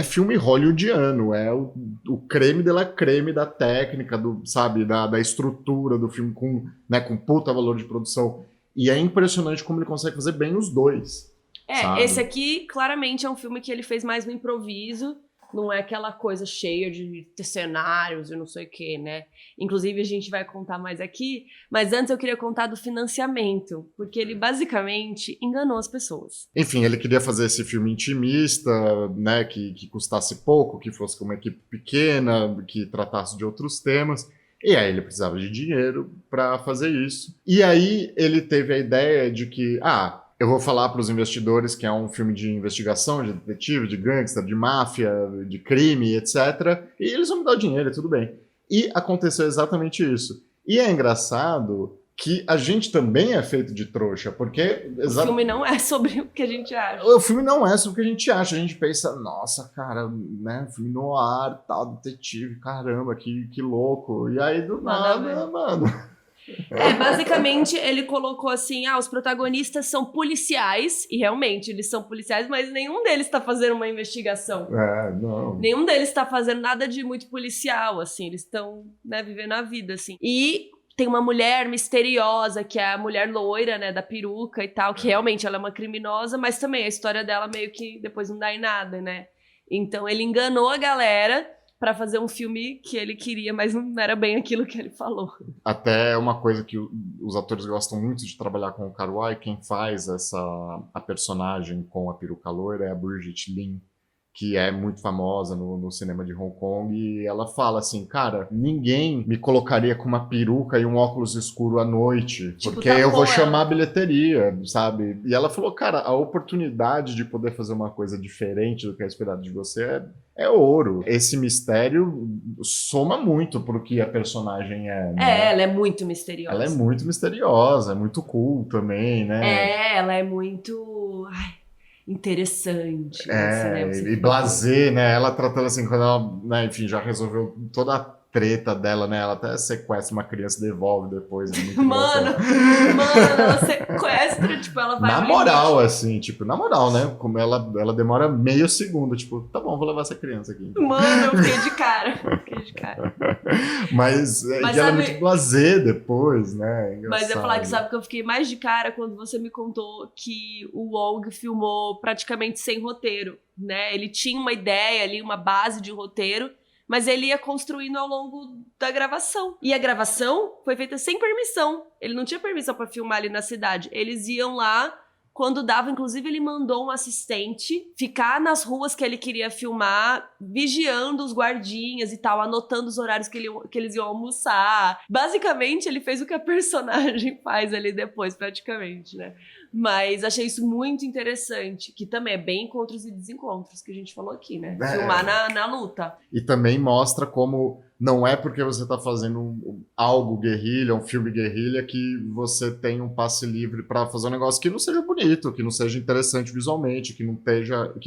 filme hollywoodiano, é o creme de la creme da técnica, sabe, da estrutura do filme com puta valor de produção. E é impressionante como ele consegue fazer bem os dois. Sabe? Esse aqui claramente é um filme que ele fez mais no improviso, não é aquela coisa cheia de cenários e não sei o que, né? Inclusive, a gente vai contar mais aqui, mas antes eu queria contar do financiamento, porque ele basicamente enganou as pessoas. Enfim, ele queria fazer esse filme intimista, né, que custasse pouco, que fosse com uma equipe pequena, que tratasse de outros temas, e aí ele precisava de dinheiro para fazer isso. E aí ele teve a ideia de que, eu vou falar para os investidores que é um filme de investigação, de detetive, de gangster, de máfia, de crime, etc. E eles vão me dar o dinheiro, tudo bem. E aconteceu exatamente isso. E é engraçado que a gente também é feito de trouxa, porque... O filme não é sobre o que a gente acha. O filme não é sobre o que a gente acha. A gente pensa, nossa, cara, né, filme noir, tal, detetive, caramba, que louco. E aí, do nada, mano... Basicamente ele colocou assim, os protagonistas são policiais, e realmente eles são policiais, mas nenhum deles tá fazendo uma investigação. Não. Nenhum deles tá fazendo nada de muito policial, assim, eles estão, né, vivendo a vida, assim. E tem uma mulher misteriosa, que é a mulher loira, né, da peruca e tal, que realmente ela é uma criminosa, mas também a história dela meio que depois não dá em nada, né? Então ele enganou a galera pra fazer um filme que ele queria, mas não era bem aquilo que ele falou. Até uma coisa que os atores gostam muito de trabalhar com o Kar-wai, quem faz a personagem com a peruca loira é a Brigitte Lin, que é muito famosa no cinema de Hong Kong, e ela fala assim, cara, ninguém me colocaria com uma peruca e um óculos escuro à noite, Tipo, porque tá eu vou bom, chamar a bilheteria, sabe? E ela falou, cara, a oportunidade de poder fazer uma coisa diferente do que é esperado de você é ouro. Esse mistério soma muito pro que a personagem é, né? Ela é muito misteriosa. Ela é muito misteriosa, é muito cool também, né? Ela é muito... interessante, né? E blasé, né? Ela tratando assim, quando ela, né, enfim, já resolveu toda a treta dela, né? Ela até sequestra uma criança e devolve depois. Mano, ela sequestra, tipo, ela vai... Na moral, assim, tipo, na moral, né? Como ela demora meio segundo, tipo, tá bom, vou levar essa criança aqui. Mano, eu fiquei de cara. Mas sabe, ela é muito blasé depois, né? Mas eu ia falar que sabe que eu fiquei mais de cara quando você me contou que o Wong filmou praticamente sem roteiro, né? Ele tinha uma ideia ali, uma base de roteiro, mas ele ia construindo ao longo da gravação. E a gravação foi feita sem permissão. Ele não tinha permissão para filmar ali na cidade. Eles iam lá quando dava, inclusive ele mandou um assistente ficar nas ruas que ele queria filmar, vigiando os guardinhas e tal, anotando os horários que eles iam almoçar. Basicamente, ele fez o que a personagem faz ali depois, praticamente, né? Mas achei isso muito interessante, que também é bem encontros e desencontros, que a gente falou aqui, né? Filmar na luta. E também mostra como não é porque você está fazendo algo guerrilha, um filme guerrilha, que você tem um passe livre para fazer um negócio que não seja bonito, que não seja interessante visualmente, que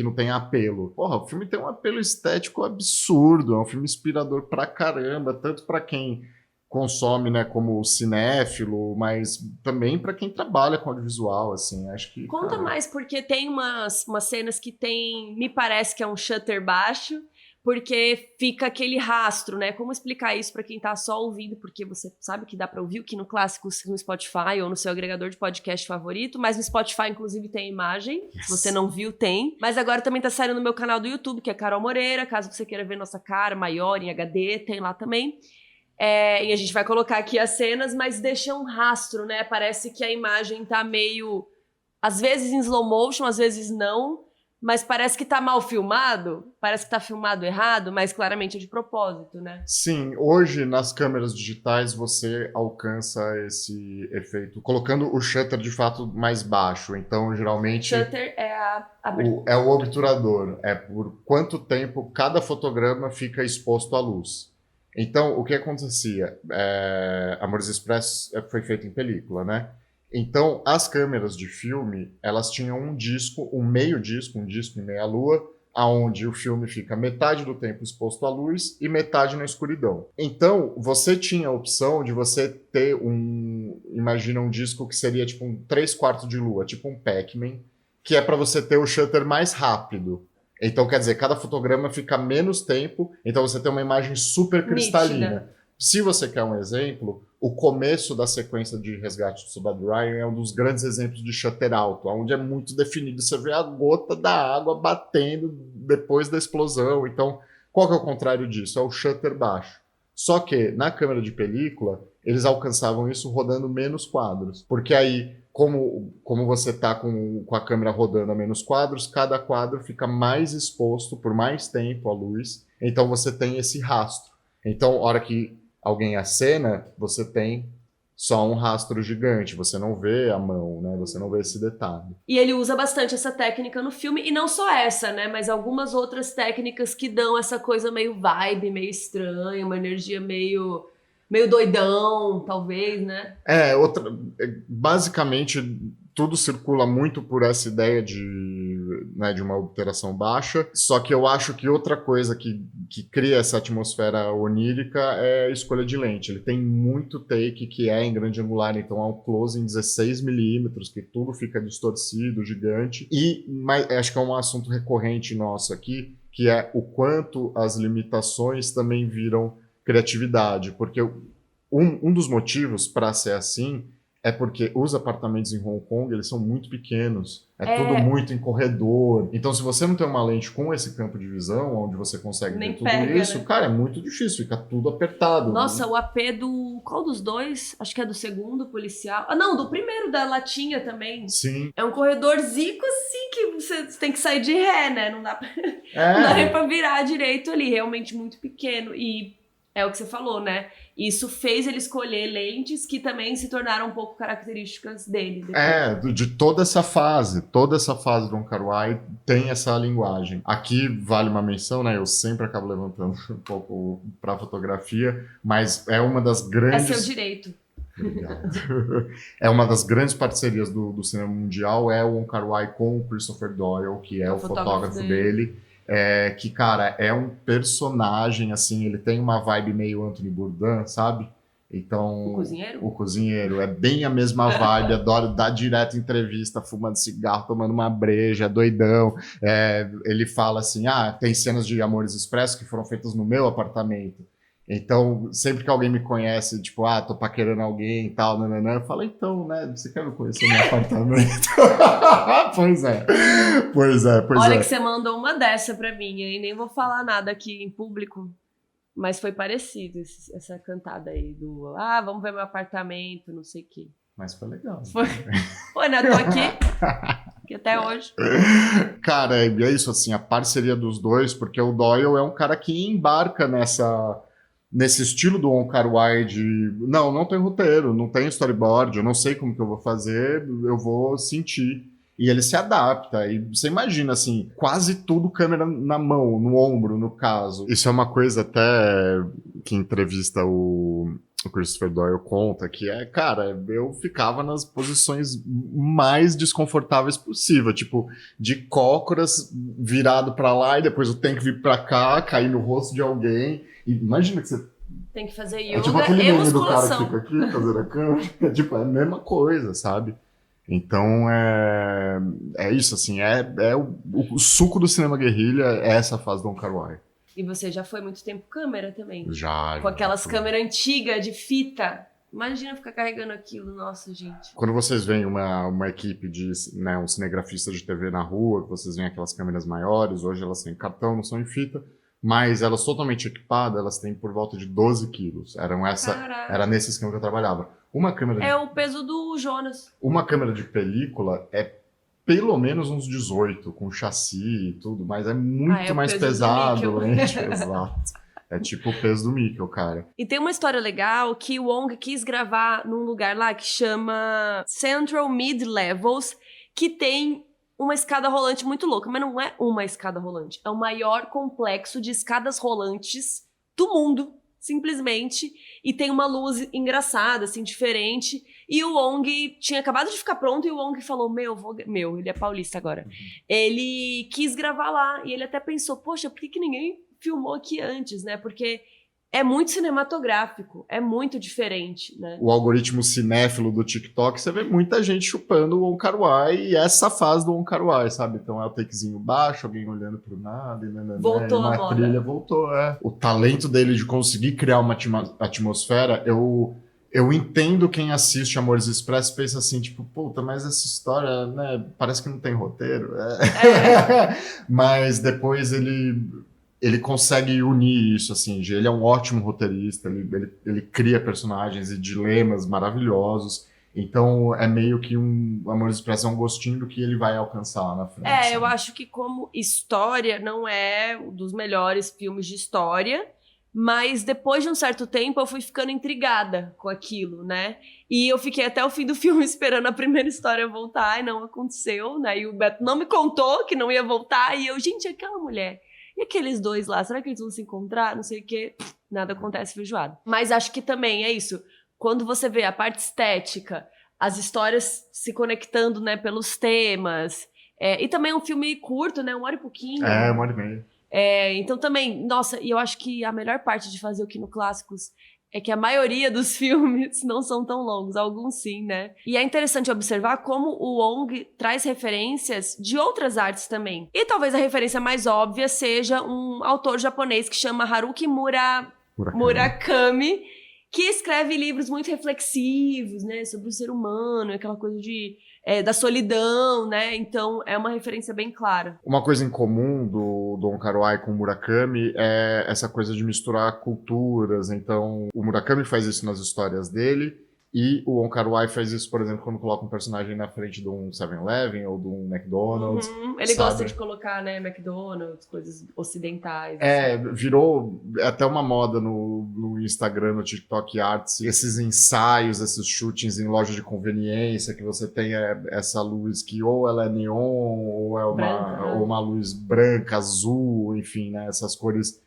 não tenha apelo. Porra, o filme tem um apelo estético absurdo, é um filme inspirador pra caramba, tanto para quem consome, né, como cinéfilo, mas também para quem trabalha com audiovisual, assim, acho que... Conta mais, porque tem umas cenas que tem, me parece que é um shutter baixo, porque fica aquele rastro, né? Como explicar isso para quem tá só ouvindo, porque você sabe que dá para ouvir o Kino Clássico no Spotify ou no seu agregador de podcast favorito, mas no Spotify, inclusive, tem imagem. Se você não viu, tem. Mas agora também tá saindo no meu canal do YouTube, que é Carol Moreira, caso você queira ver nossa cara maior em HD, tem lá também. E a gente vai colocar aqui as cenas, mas deixa um rastro, né? Parece que a imagem tá meio... às vezes em slow motion, às vezes não, mas parece que tá mal filmado, parece que tá filmado errado, mas claramente é de propósito, né? Sim, hoje nas câmeras digitais você alcança esse efeito colocando o shutter de fato mais baixo. Então, geralmente... Shutter é é o obturador, é por quanto tempo cada fotograma fica exposto à luz. Então, o que acontecia? Amores Expressos foi feito em película, né? Então, as câmeras de filme, elas tinham um disco, um disco em meia-lua, aonde o filme fica metade do tempo exposto à luz e metade na escuridão. Então, você tinha a opção de você ter imagina um disco que seria tipo um 3/4 de lua, tipo um Pac-Man, que é para você ter o shutter mais rápido. Então, quer dizer, cada fotograma fica menos tempo, então você tem uma imagem super cristalina. Nítida. Se você quer um exemplo, o começo da sequência de Resgate do Soldado Ryan é um dos grandes exemplos de shutter alto, onde é muito definido. Você vê a gota da água batendo depois da explosão. Então, qual que é o contrário disso? É o shutter baixo. Só que, na câmera de película, eles alcançavam isso rodando menos quadros. Porque aí, como você está com a câmera rodando a menos quadros, cada quadro fica mais exposto por mais tempo à luz. Então, você tem esse rastro. Então, a hora que alguém acena, você tem só um rastro gigante, você não vê a mão, né? Você não vê esse detalhe. E ele usa bastante essa técnica no filme, e não só essa, né? Mas algumas outras técnicas que dão essa coisa meio vibe, meio estranha, uma energia meio doidão, talvez, né? Basicamente, tudo circula muito por essa ideia de uma obturação baixa, só que eu acho que outra coisa que cria essa atmosfera onírica é a escolha de lente. Ele tem muito take que é em grande angular, então há um close em 16mm, que tudo fica distorcido, gigante, mas acho que é um assunto recorrente nosso aqui, que é o quanto as limitações também viram criatividade, porque um dos motivos para ser assim é porque os apartamentos em Hong Kong, eles são muito pequenos. É tudo muito em corredor. Então, se você não tem uma lente com esse campo de visão, onde você consegue Nem ver tudo pega, isso, né? cara, é muito difícil. Fica tudo apertado. Nossa, né? o AP do... Qual dos dois? Acho que é do segundo policial. Ah, não, do primeiro, da latinha também. Sim. É um corredorzico assim que você tem que sair de ré, né? Não dá É. não dá nem pra virar direito ali. Realmente muito pequeno. E é o que você falou, né? Isso fez ele escolher lentes que também se tornaram um pouco características dele. Depois. De toda essa fase do Wong Kar-wai tem essa linguagem. Aqui vale uma menção, né? Eu sempre acabo levantando um pouco pra fotografia, mas é uma das grandes... É seu direito. Obrigado. É uma das grandes parcerias do cinema mundial, é o Wong Kar-wai com o Christopher Doyle, que é o fotógrafo dele. Que, cara, é um personagem, assim, ele tem uma vibe meio Anthony Bourdain, sabe? Então... O cozinheiro? O cozinheiro. É bem a mesma vibe, adora dar direto entrevista, fumando cigarro, tomando uma breja, doidão. Ele fala assim, tem cenas de Amores Expresso que foram feitas no meu apartamento. Então, sempre que alguém me conhece, tipo, tô paquerando alguém e tal, nananã, eu falo, então, né, você quer me conhecer no meu apartamento? Pois é. Olha que você mandou uma dessa pra mim, e nem vou falar nada aqui em público, mas foi parecido essa cantada aí do, vamos ver meu apartamento, não sei o quê. Mas foi legal. Foi, né, tô aqui até hoje. Cara, é isso, assim, a parceria dos dois, porque o Doyle é um cara que embarca nesse estilo do Wong Kar-wai de não tem roteiro, não tem storyboard, eu não sei como que eu vou fazer, eu vou sentir. E ele se adapta, e você imagina, assim, quase tudo câmera na mão, no ombro, no caso. Isso é uma coisa até que em entrevista o Christopher Doyle conta, que cara, eu ficava nas posições mais desconfortáveis possível, tipo, de cócoras virado pra lá e depois eu tenho que vir pra cá, cair no rosto de alguém. E imagina que você tem que fazer yoga tipo aquele e meme do cara musculação. que fica aqui fazendo a câmera. Tipo, é a mesma coisa, sabe? Então, é isso, assim, o suco do cinema guerrilha é essa fase do Wong Kar-wai. E você já foi muito tempo câmera também. Já. Com aquelas câmeras antigas de fita. Imagina ficar carregando aquilo, nossa, gente. Quando vocês veem uma equipe de, né, um cinegrafista de TV na rua, vocês veem aquelas câmeras maiores, hoje elas têm cartão, não são em fita, mas elas totalmente equipadas, elas têm por volta de 12 quilos. Era nesse esquema que eu trabalhava. O peso do Jonas. Uma câmera de película é pelo menos uns 18, com chassi e tudo, mas é muito mais pesado, gente. Exato. É tipo o peso do Mikkel, cara. E tem uma história legal que o Wong quis gravar num lugar lá que chama Central Mid-Levels, que tem uma escada rolante muito louca, mas não é uma escada rolante, é o maior complexo de escadas rolantes do mundo, simplesmente, e tem uma luz engraçada, assim, diferente, e o Wong tinha acabado de ficar pronto, e o Wong falou, ele é paulista agora, ele quis gravar lá, e ele até pensou, poxa, por que ninguém filmou aqui antes, né, porque é muito cinematográfico, é muito diferente, né? O algoritmo cinéfilo do TikTok, você vê muita gente chupando o Wong Kar-wai e essa fase do Wong Kar-wai, sabe? Então é o takezinho baixo, alguém olhando pro nada, voltou e uma trilha, voltou, O talento dele de conseguir criar uma atmosfera, eu entendo quem assiste Amores Expresso e pensa assim, tipo, puta, mas essa história, né, parece que não tem roteiro. Mas depois ele consegue unir isso, assim, ele é um ótimo roteirista, ele cria personagens e dilemas maravilhosos, então é meio que Amores Expresso é um gostinho do que ele vai alcançar lá na frente. Sabe? Eu acho que como história não é um dos melhores filmes de história, mas depois de um certo tempo eu fui ficando intrigada com aquilo, né? E eu fiquei até o fim do filme esperando a primeira história voltar e não aconteceu, né? E o Beto não me contou que não ia voltar e eu, gente, aquela mulher... E aqueles dois lá, será que eles vão se encontrar? Não sei o quê. Nada acontece feijoada. Mas acho que também é isso. Quando você vê a parte estética, as histórias se conectando, né, pelos temas. E também é um filme curto, né? 1 hora e pouquinho. 1 hora e meia. Então também, nossa, e eu acho que a melhor parte de fazer o Kino Clássicos é que a maioria dos filmes não são tão longos, alguns sim, né? E é interessante observar como o Wong traz referências de outras artes também. E talvez a referência mais óbvia seja um autor japonês que chama Haruki Murakami, que escreve livros muito reflexivos, né, sobre o ser humano, aquela coisa da solidão, né? Então é uma referência bem clara. Uma coisa em comum do Wong Kar-wai com o Murakami é essa coisa de misturar culturas. Então, o Murakami faz isso nas histórias dele, e o Wong Kar-wai faz isso, por exemplo, quando coloca um personagem na frente de um 7-Eleven ou de um McDonald's. Ele gosta de colocar, né, McDonald's, coisas ocidentais. Virou até uma moda no Instagram, no TikTok Arts, esses ensaios, esses shootings em loja de conveniência, que você tem essa luz que ou ela é neon, ou é uma luz branca, azul, enfim, né, essas cores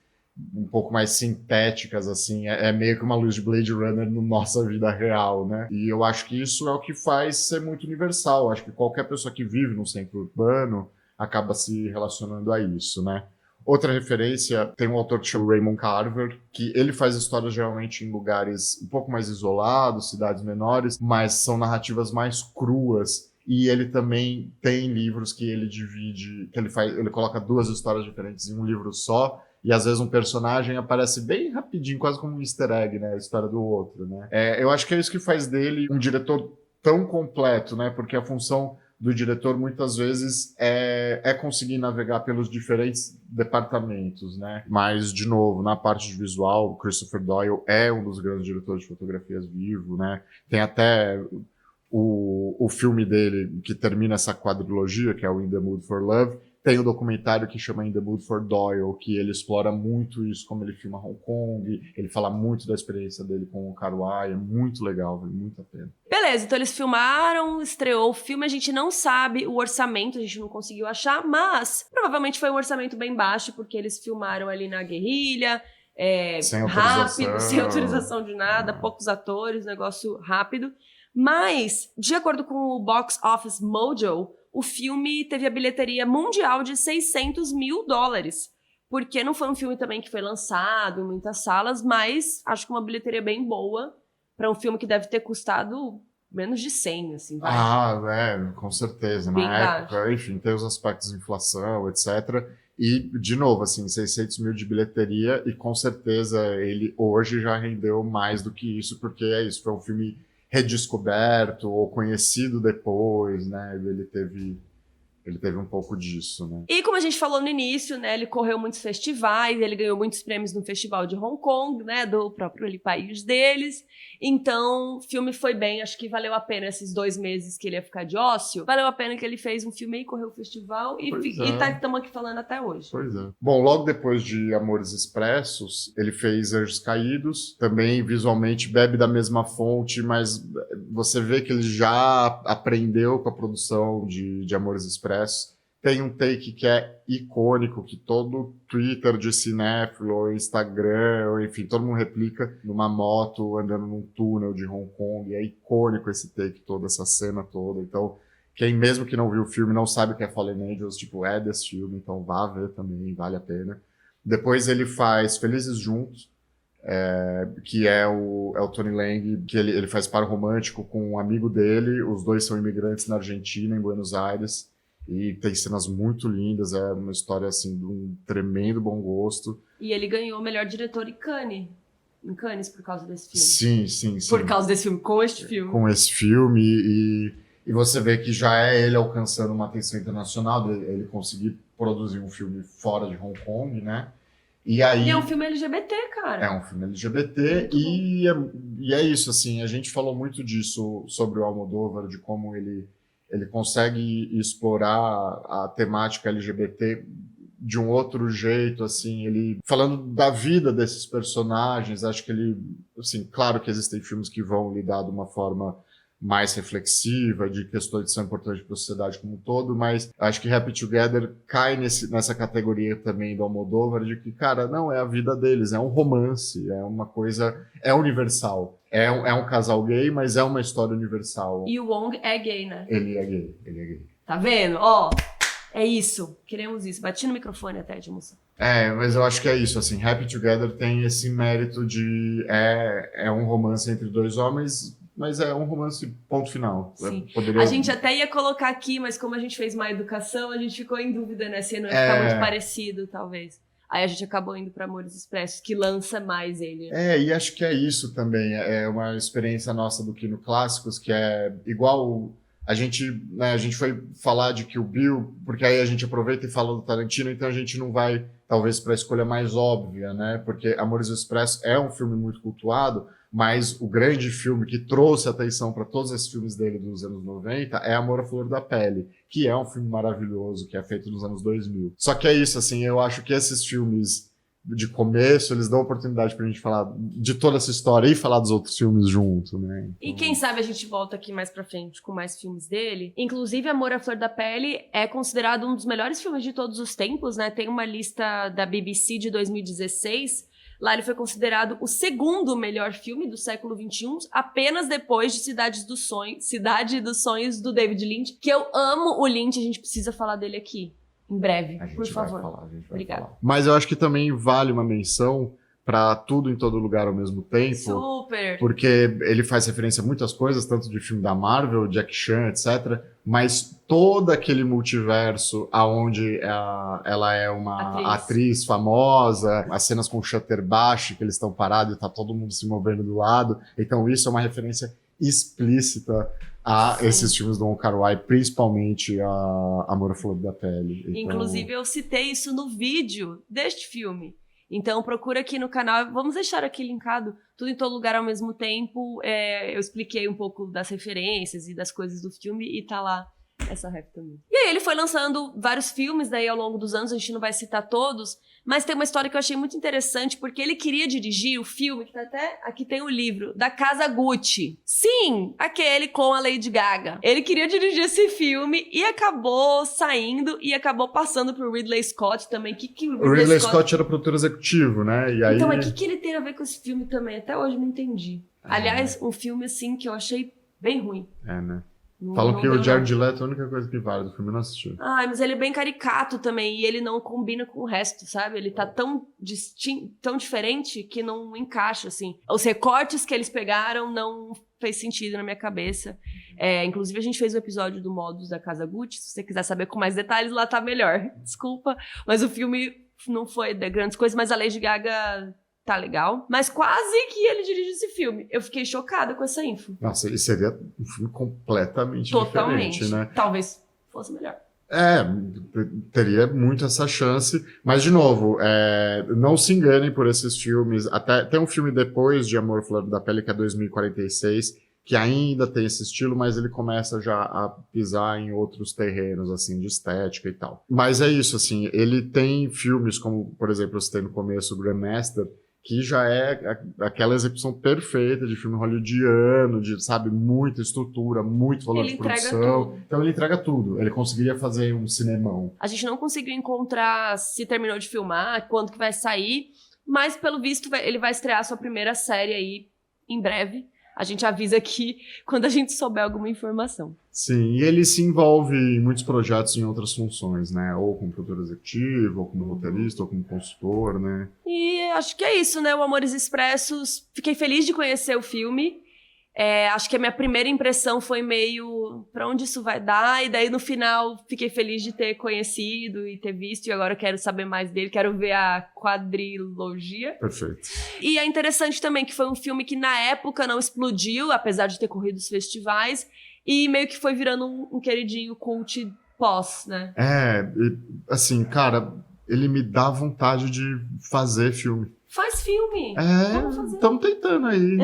um pouco mais sintéticas, assim, é meio que uma luz de Blade Runner na nossa vida real, né? E eu acho que isso é o que faz ser muito universal. Acho que qualquer pessoa que vive no centro urbano acaba se relacionando a isso, né? Outra referência, tem um autor que chama Raymond Carver, que ele faz histórias geralmente em lugares um pouco mais isolados, cidades menores, mas são narrativas mais cruas. E ele também tem livros que ele divide, que ele coloca 2 histórias diferentes em um livro só, e às vezes um personagem aparece bem rapidinho, quase como um easter egg, né? A história do outro, né? Eu acho que é isso que faz dele um diretor tão completo, né? Porque a função do diretor muitas vezes é conseguir navegar pelos diferentes departamentos, né? Mas, de novo, na parte de visual, o Christopher Doyle é um dos grandes diretores de fotografias vivo, né? Tem até o filme dele que termina essa quadrilogia, que é o In the Mood for Love. Tem um documentário que chama In the Mood for Doyle, que ele explora muito isso, como ele filma Hong Kong, ele fala muito da experiência dele com o Kar-wai, é muito legal, vale muito a pena. Beleza, então eles filmaram, estreou o filme, a gente não sabe o orçamento, a gente não conseguiu achar, mas provavelmente foi um orçamento bem baixo, porque eles filmaram ali na guerrilha, rápido, sem autorização de nada, poucos atores, negócio rápido. Mas, de acordo com o Box Office Mojo, o filme teve a bilheteria mundial de $600 mil, porque não foi um filme também que foi lançado em muitas salas, mas acho que uma bilheteria bem boa para um filme que deve ter custado menos de 100, assim, vai. Com certeza. Bem Na época, enfim, tem os aspectos de inflação, etc. E, de novo, assim, 600 mil de bilheteria, e com certeza ele hoje já rendeu mais do que isso, porque é isso, foi um filme redescoberto ou conhecido depois, né? Ele teve um pouco disso, né? E como a gente falou no início, né? Ele correu muitos festivais, ele ganhou muitos prêmios no Festival de Hong Kong, né? Do próprio país deles. Então, o filme foi bem, acho que valeu a pena esses 2 meses que ele ia ficar de ócio. Valeu a pena que ele fez um filme e correu o festival e estamos aqui falando até hoje. Pois é. Bom, logo depois de Amores Expressos, ele fez Anjos Caídos. Também, visualmente, bebe da mesma fonte, mas você vê que ele já aprendeu com a produção de Amores Expressos. Tem um take que é icônico, que todo Twitter de cinéfilo, ou Instagram, ou enfim, todo mundo replica numa moto andando num túnel de Hong Kong. É icônico esse take todo, essa cena toda. Então, quem mesmo que não viu o filme não sabe o que é Fallen Angels, tipo, é desse filme, então vá ver também, vale a pena. Depois ele faz Felizes Juntos, que é o Tony Leung, que ele faz par romântico com um amigo dele. Os dois são imigrantes na Argentina, em Buenos Aires. E tem cenas muito lindas, é uma história assim de um tremendo bom gosto. E ele ganhou o melhor diretor em Cannes por causa desse filme. Sim. Por causa desse filme, com este filme. Com esse filme, e você vê que já é ele alcançando uma atenção internacional, ele conseguir produzir um filme fora de Hong Kong, né? E é um filme LGBT, cara. É um filme LGBT, e é isso, assim, a gente falou muito disso sobre o Almodóvar, de como ele consegue explorar a temática LGBT de um outro jeito, assim, ele falando da vida desses personagens. Acho que ele, assim, claro que existem filmes que vão lidar de uma forma mais reflexiva, de questões que são importantes para a sociedade como um todo, mas acho que Happy Together cai nessa categoria também do Almodóvar, de que, cara, não, é a vida deles, é um romance, é uma coisa, é universal. É um casal gay, mas é uma história universal. E o Wong é gay, né? Ele é gay. Tá vendo? Ó, é isso. Queremos isso. Bati no microfone até, de moça. Mas eu acho que é isso, assim, Happy Together tem esse mérito de... É um romance entre 2 homens, mas é um romance ponto final. Sim. A gente até ia colocar aqui, mas como a gente fez má educação, a gente ficou em dúvida, né? Se não ia ficar muito parecido, talvez. Aí a gente acabou indo pra Amores Expressos, que lança mais ele. E acho que é isso também. É uma experiência nossa do Kino Clássicos, que é igual a gente, né, a gente foi falar de Kill Bill, porque aí a gente aproveita e fala do Tarantino, então a gente não vai, talvez, para a escolha mais óbvia, né? Porque Amores Expressos é um filme muito cultuado, mas o grande filme que trouxe atenção para todos esses filmes dele dos anos 90 é Amor à Flor da Pele, que é um filme maravilhoso, que é feito nos anos 2000. Só que é isso, assim, eu acho que esses filmes de começo, eles dão oportunidade pra gente falar de toda essa história e falar dos outros filmes junto, né? Então... E quem sabe a gente volta aqui mais pra frente com mais filmes dele. Inclusive, Amor à Flor da Pele é considerado um dos melhores filmes de todos os tempos, né? Tem uma lista da BBC de 2016. Lá ele foi considerado o segundo melhor filme do século XXI, apenas depois de Cidade dos Sonhos, do David Lynch, que eu amo o Lynch, a gente precisa falar dele aqui. Em breve, por favor. Obrigada. Mas eu acho que também vale uma menção para Tudo em Todo Lugar ao Mesmo Tempo. Super! Porque ele faz referência a muitas coisas, tanto de filme da Marvel, Jack Chan, etc. Mas todo aquele multiverso aonde ela é uma atriz famosa, as cenas com o shutter baixo, que eles estão parados e tá todo mundo se movendo do lado. Então isso é uma referência explícita a esses filmes do Wong Kar-wai, principalmente a Amor à Flor da Pele. Então... Inclusive, eu citei isso no vídeo deste filme. Então, procura aqui no canal. Vamos deixar aqui linkado Tudo em Todo Lugar ao Mesmo Tempo. Eu expliquei um pouco das referências e das coisas do filme e tá lá essa ref também. E aí ele foi lançando vários filmes daí ao longo dos anos, a gente não vai citar todos, mas tem uma história que eu achei muito interessante, porque ele queria dirigir o filme, que tá até aqui tem o livro, da Casa Gucci. Sim, aquele com a Lady Gaga. Ele queria dirigir esse filme e acabou saindo e acabou passando pro Ridley Scott também. O Ridley Scott era produtor executivo, né? E aí... Então, mas o que ele tem a ver com esse filme também? Até hoje eu não entendi. Aliás, um filme assim que eu achei bem ruim. Né? Falam que o Jared Leto é a única coisa que vale do filme, eu não assisti. Mas ele é bem caricato também, e ele não combina com o resto, sabe? Ele tá tão diferente que não encaixa, assim. Os recortes que eles pegaram não fez sentido na minha cabeça. Inclusive, a gente fez um episódio do Modus da Casa Gucci, se você quiser saber com mais detalhes, lá tá melhor. Desculpa, mas o filme não foi de grandes coisas, mas a Lady Gaga... tá legal, mas quase que ele dirige esse filme. Eu fiquei chocada com essa info. Nossa, e seria um filme completamente diferente, né? Talvez fosse melhor. Teria muito essa chance, mas de novo, não se enganem por esses filmes. Até tem um filme depois de Amor à Flor da Pele, que é 2046, que ainda tem esse estilo, mas ele começa já a pisar em outros terrenos, assim, de estética e tal. Mas é isso, assim, ele tem filmes como, por exemplo, eu citei no começo, o Grandmaster, que já é aquela execução perfeita de filme hollywoodiano, de, sabe, muita estrutura, muito valor de produção. Tudo. Então ele entrega tudo. Ele conseguiria fazer um cinemão. A gente não conseguiu encontrar se terminou de filmar, quando que vai sair, mas pelo visto ele vai estrear sua primeira série aí em breve. A gente avisa aqui quando a gente souber alguma informação. Sim, e ele se envolve em muitos projetos em outras funções, né? Ou como produtor executivo, ou como roteirista, ou como consultor, né? E acho que é isso, né? O Amores Expressos. Fiquei feliz de conhecer o filme. Acho que a minha primeira impressão foi meio pra onde isso vai dar, e daí no final fiquei feliz de ter conhecido e ter visto, e agora eu quero saber mais dele, quero ver a quadrilogia. Perfeito. E é interessante também que foi um filme que na época não explodiu, apesar de ter corrido os festivais, e meio que foi virando um queridinho cult pós, né? Assim, cara, ele me dá vontade de fazer filme. Faz filme! Estamos tentando aí.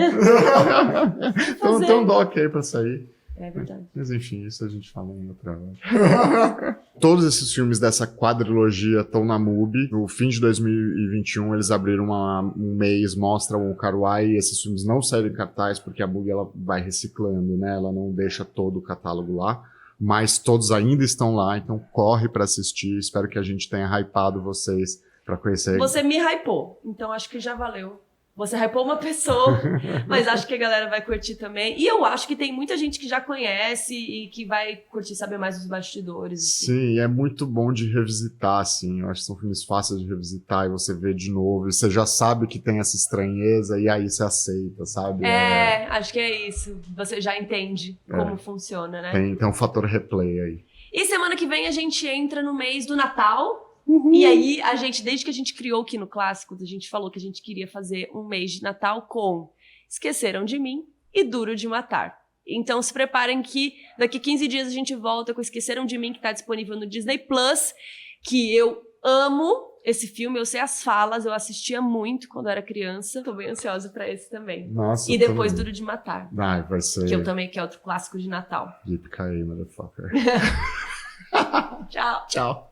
Tem um doc aí pra sair. É verdade. Mas enfim, isso a gente fala em outra hora. Todos esses filmes dessa quadrilogia estão na MUBI. No fim de 2021, eles abriram um mês, mostra o Kar-wai, e esses filmes não saíram em cartaz, porque a MUBI ela vai reciclando, né? Ela não deixa todo o catálogo lá. Mas todos ainda estão lá, então corre pra assistir. Espero que a gente tenha hypado vocês pra conhecer. Você me hypou, então acho que já valeu. Você hypou uma pessoa, mas acho que a galera vai curtir também. E eu acho que tem muita gente que já conhece e que vai curtir saber mais dos bastidores. Assim. Sim, é muito bom de revisitar, assim. Eu acho que são filmes fáceis de revisitar e você vê de novo. E você já sabe que tem essa estranheza e aí você aceita, sabe? Acho que é isso. Você já entende como funciona, né? Tem um fator replay aí. E semana que vem a gente entra no mês do Natal. E aí, desde que a gente criou o Kino Clássicos, a gente falou que a gente queria fazer um mês de Natal com Esqueceram de Mim e Duro de Matar. Então se preparem que daqui 15 dias a gente volta com Esqueceram de Mim, que tá disponível no Disney Plus, que eu amo esse filme, eu sei as falas, eu assistia muito quando era criança. Tô bem ansiosa pra esse também. Nossa, e depois Duro de Matar. Ai, vai ser... Que é outro clássico de Natal. Yippee-ki-yay, motherfucker. Tchau. Tchau.